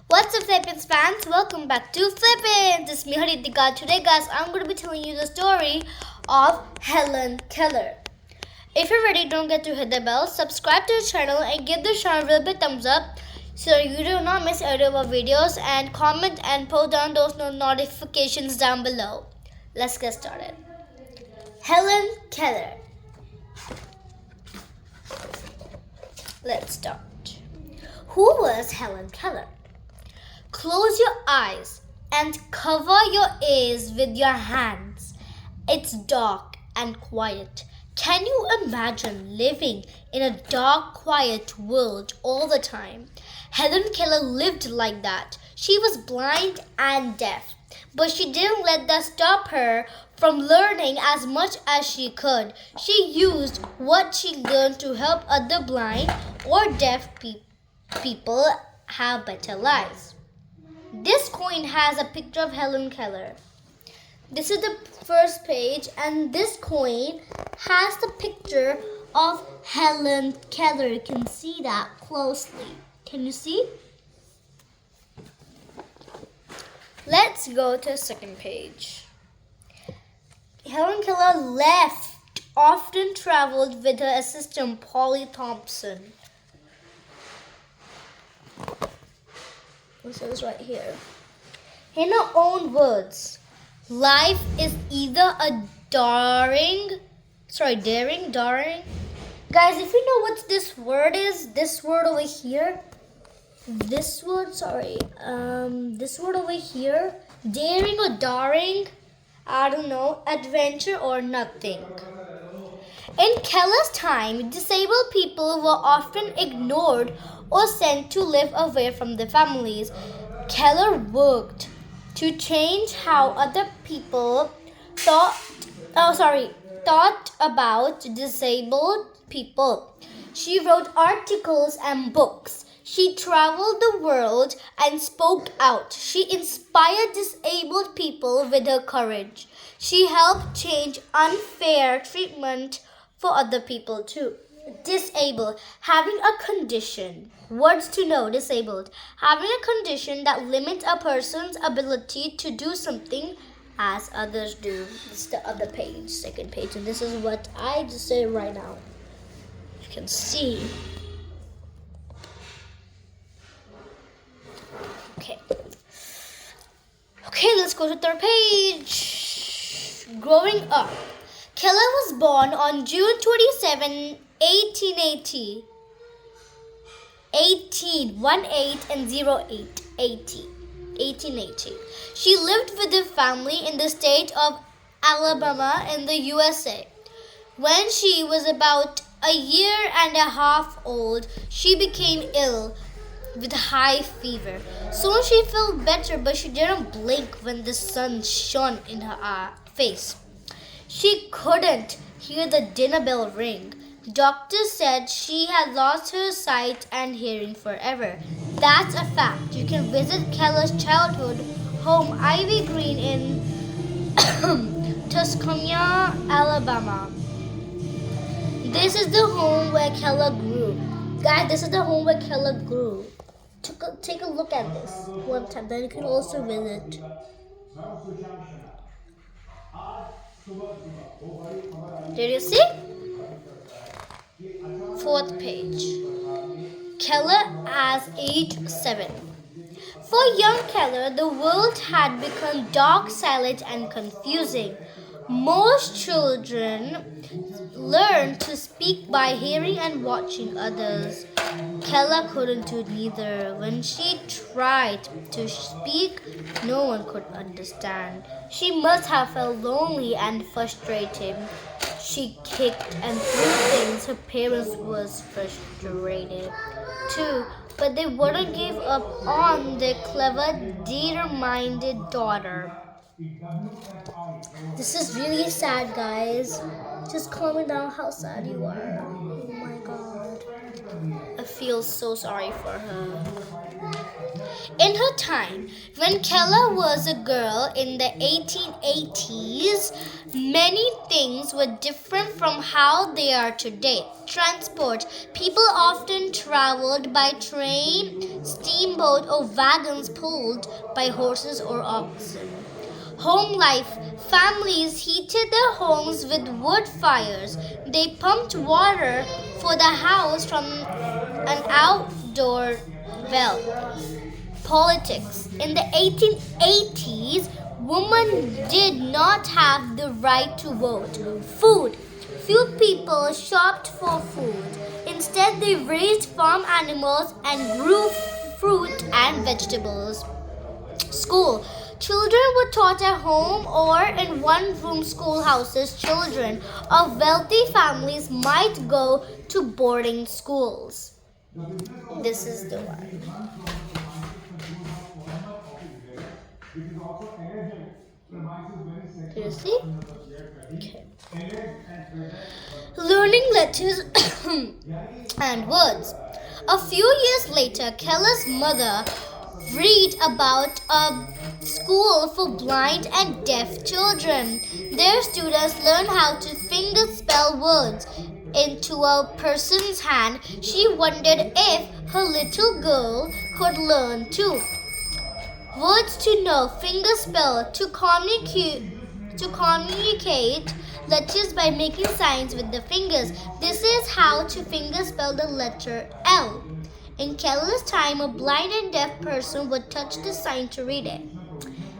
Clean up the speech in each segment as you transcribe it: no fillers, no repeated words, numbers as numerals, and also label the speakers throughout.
Speaker 1: What's up, Flippins fans? Welcome back to Flippins. It's me, Haritika. Today, guys, I'm going to be telling you the story of Helen Keller. If you're ready, don't forget to hit the bell, subscribe to the channel, and give the channel a big thumbs up so you do not miss any of our videos. And comment and put down those notifications down below. Let's get started. Helen Keller. Let's start. Who was Helen Keller? Close your eyes and cover your ears with your hands. It's dark and quiet. Can you imagine living in a dark, quiet world all the time? Helen Keller lived like that. She was blind and deaf, but she didn't let that stop her from learning as much as she could. She used what she learned to help other blind or deaf people have better lives. This coin has a picture of Helen Keller. This is the first page, and this coin has the picture of Helen Keller. You can see that closely. Can you see? Let's go to the second page. Helen Keller often traveled with her assistant Polly Thompson. It says right here. In her own words, life is either a daring. Guys, if you know what this word is, this word over here, this word over here, daring or daring, I don't know, adventure or nothing. In Keller's time, disabled people were often ignored or sent to live away from their families. Keller worked to change how other people thought about disabled people. She wrote articles and books. She traveled the world and spoke out. She inspired disabled people with her courage. She helped change unfair treatment for other people too. Disabled, having a condition. Words to know, disabled. Having a condition that limits a person's ability to do something as others do. This is the other page, second page, and this is what I just said right now. You can see. Okay, let's go to third page. Growing up. Keller was born on June 27, 1880. 1880. She lived with her family in the state of Alabama in the USA. When she was about a year and a half old, she became ill with high fever. Soon she felt better, but she didn't blink when the sun shone in her face. She couldn't hear the dinner bell ring. Doctors said she had lost her sight and hearing forever. That's a fact. You can visit Keller's childhood home, Ivy Green, in Tuscaloosa, Alabama. This is the home where Keller grew. Guys, this is the home where Keller grew. Take a look at this one time. Then you can also visit. Did you see? Fourth page. Keller as age 7. For young Keller, the world had become dark, silent, and confusing. Most children learn to speak by hearing and watching others. Keller couldn't do neither. When she tried to speak, no one could understand. She must have felt lonely and frustrated. She kicked and threw things. Her parents was frustrated too, but they wouldn't give up on their clever, determined daughter. This is really sad, guys. Just comment down how sad you are. Oh my God. I feel so sorry for her. In her time, when Keller was a girl in the 1880s, many things were different from how they are today. Transport. People often traveled by train, steamboat, or wagons pulled by horses or oxen. Home life. Families heated their homes with wood fires. They pumped water for the house from an outdoor well. Politics. In the 1880s, women did not have the right to vote. Food. Few people shopped for food. Instead, they raised farm animals and grew fruit and vegetables. School. Children were taught at home or in one-room schoolhouses. Children of wealthy families might go to boarding schools. This is the one. Seriously? Okay. Learning letters and words. A few years later, Keller's mother read about a school for blind and deaf children. Their students learn how to finger spell words into a person's hand. She wondered if her little girl could learn too. Words to know, finger spell, to communicate letters by making signs with the fingers. This is how to finger spell the letter L. In Keller's time, a blind and deaf person would touch the sign to read it.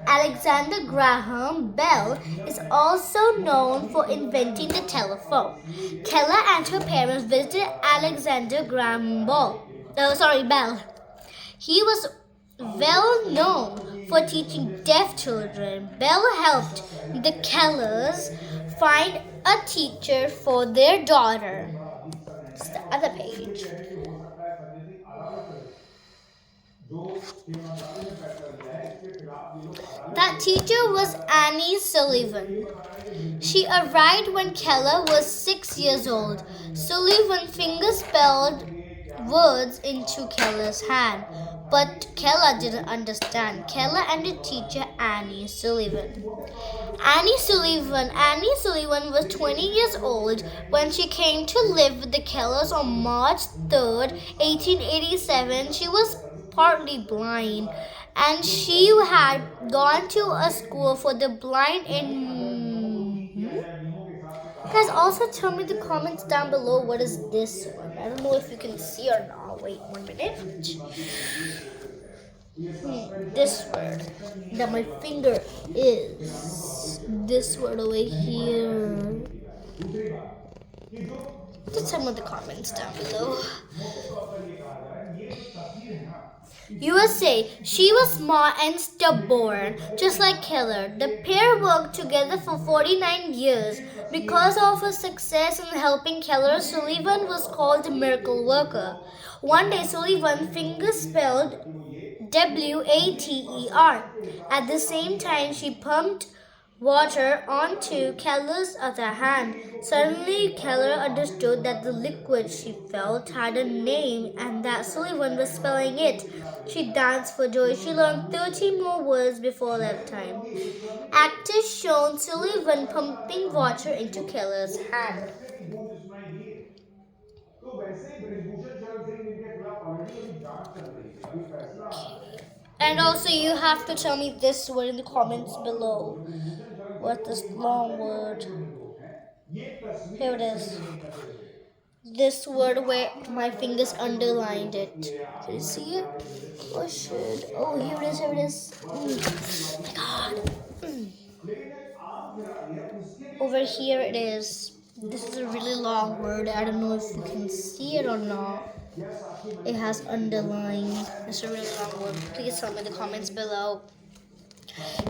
Speaker 1: Alexander Graham Bell is also known for inventing the telephone. Keller and her parents visited Alexander Graham Bell. He was well known for teaching deaf children. Bell helped the Kellers find a teacher for their daughter. It's the other page. That teacher was Annie Sullivan. She arrived when Keller was 6 years old. Sullivan finger-spelled words into Keller's hand, but Keller didn't understand. Keller and the teacher Annie Sullivan. Annie Sullivan was 20 years old when she came to live with the Kellers on March 3rd, 1887. She was partly blind, and she had gone to a school for the blind Guys, also tell me in the comments down below what is this one. I don't know if you can see or not. Wait 1 minute. This word that my finger is. This word over here. Just tell me in the comments down below. USA. She was smart and stubborn, just like Keller. The pair worked together for 49 years. Because of her success in helping Keller, Sullivan was called a miracle worker. One day, Sullivan finger-spelled water. At the same time, she pumped water onto Keller's other hand. Suddenly, Keller understood that the liquid she felt had a name and that Sullivan was spelling it. She danced for joy. She learned 30 more words before lifetime. Actors shown Sullivan pumping water into Keller's hand. And also you have to tell me this word in the comments below. What this long word? Here it is. This word where my fingers underlined it. Can you see it? Oh shit. Oh, here it is. My God. Over here it is. This is a really long word. I don't know if you can see it or not. It has underlined. It's a really long word. Please tell me in the comments below.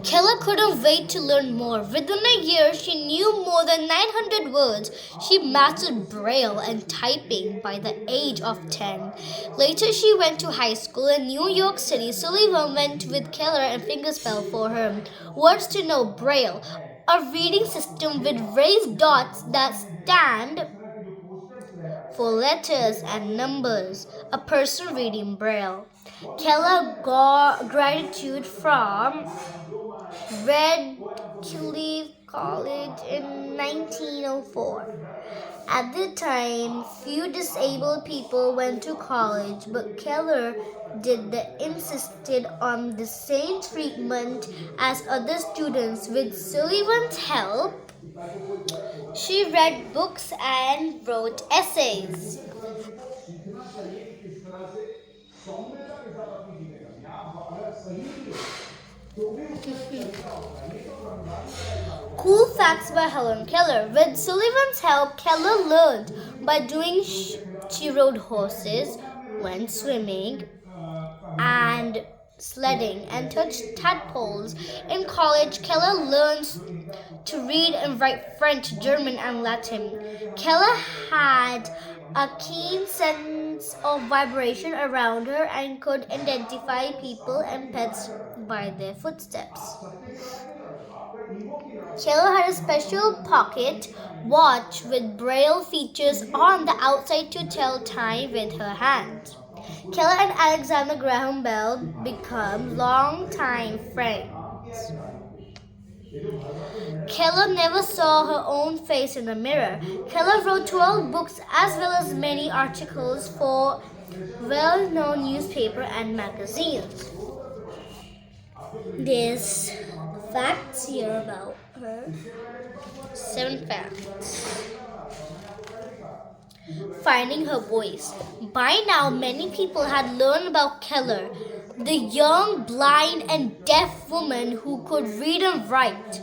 Speaker 1: Keller couldn't wait to learn more. Within a year, she knew more than 900 words. She mastered Braille and typing by the age of 10. Later, she went to high school in New York City. Sullivan went with Keller and fingerspell for her. Words to know, Braille, a reading system with raised dots that stand for letters and numbers, a person reading Braille. Keller got gratitude from Redcliffe College in 1904. At the time, few disabled people went to college, but Keller insisted on the same treatment as other students. With Sullivan's help, she read books and wrote essays. Cool facts by Helen Keller. With Sullivan's help, Keller learned by doing she rode horses, went swimming and sledding, and touched tadpoles. In college, Keller learned to read and write French, German, and Latin. Keller had a keen sense of vibration around her and could identify people and pets by their footsteps. Keller had a special pocket watch with Braille features on the outside to tell time with her hand. Keller and Alexander Graham Bell became longtime friends. Keller never saw her own face in the mirror. Keller wrote 12 books as well as many articles for well-known newspapers and magazines. There's facts here about her. 7 facts. Finding her voice. By now, many people had learned about Keller, the young, blind, and deaf woman who could read and write.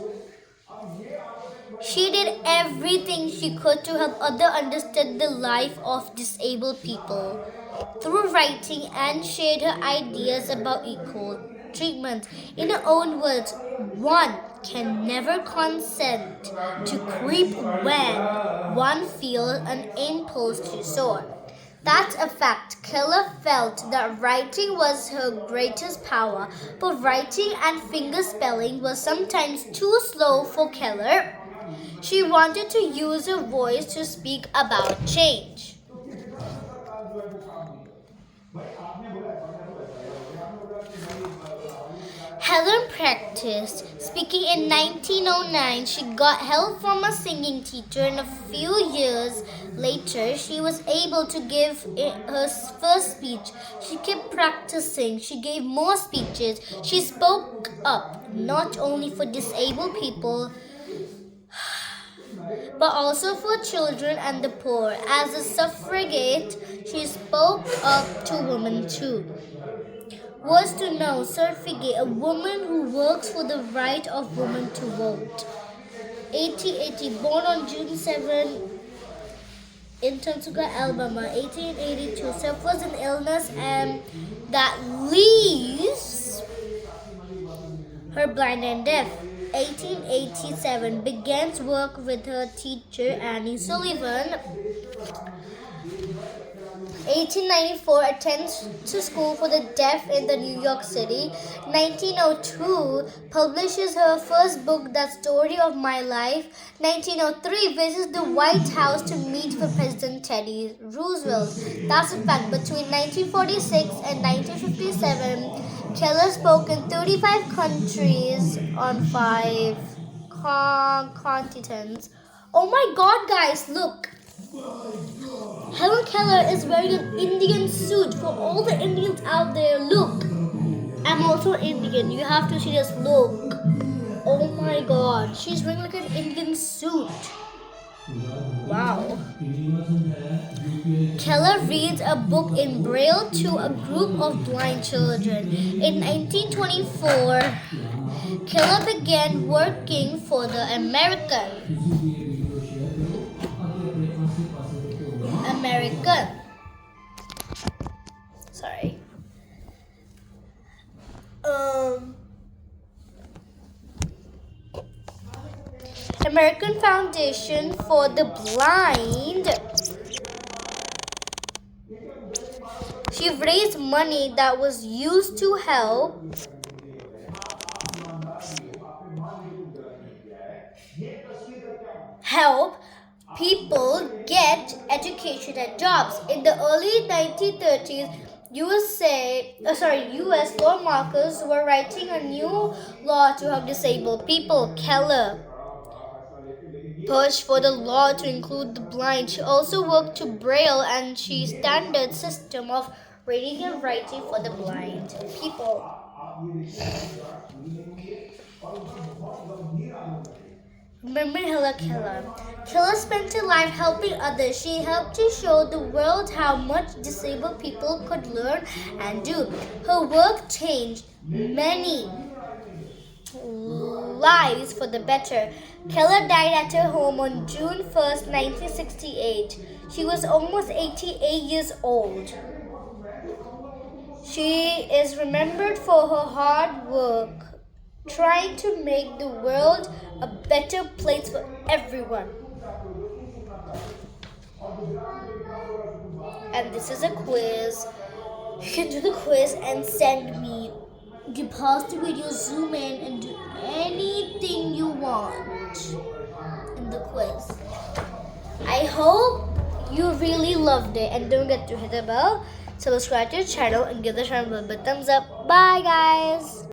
Speaker 1: She did everything she could to help others understand the life of disabled people through writing and shared her ideas about equal treatment. In her own words, one can never consent to creep when one feels an impulse to soar. That's a fact. Keller felt that writing was her greatest power, but writing and fingerspelling was sometimes too slow for Keller. She wanted to use her voice to speak about change. Helen practiced speaking in 1909. She got help from a singing teacher, and a few years later, she was able to give her first speech. She kept practicing. She gave more speeches. She spoke up not only for disabled people, but also for children and the poor. As a suffragette, she spoke up to women too. Was to know, suffragette, a woman who works for the right of women to vote. 1880, born on June 7 in Tuscaloosa, Alabama. 1882, suffers an illness and that leaves her blind and deaf. 1887, begins work with her teacher Annie Sullivan. 1894, attends to school for the deaf in the New York City. 1902, publishes her first book, The Story of My Life. 1903, visits the White House to meet with President Teddy Roosevelt. That's a fact. Between 1946 and 1957, Keller spoke in 35 countries on 5 continents. Oh my God, guys, look! Helen Keller is wearing an Indian suit. For all the Indians out there, look! I'm also Indian. You have to see this. Look! Oh my God, she's wearing like an Indian suit. Wow. Keller reads a book in Braille to a group of blind children. In 1924, Keller began working for the American Foundation for the Blind. She raised money that was used to help people get education and jobs. In the early 1930s, US lawmakers were writing a new law to help disabled people. Keller pushed for the law to include the blind. She also worked to Braille and she standard system of reading and writing for the blind people. Remember Helen Keller? Keller spent her life helping others. She helped to show the world how much disabled people could learn and do. Her work changed many lives for the better. Keller died at her home on June 1st, 1968. She was almost 88 years old. She is remembered for her hard work, trying to make the world a better place for everyone. And this is a quiz. You can do the quiz and send me. You can pause the video, zoom in, and do anything you want in the quiz. I hope you really loved it, and don't forget to hit the bell, subscribe to the channel, and give the channel a big thumbs up. Bye, guys.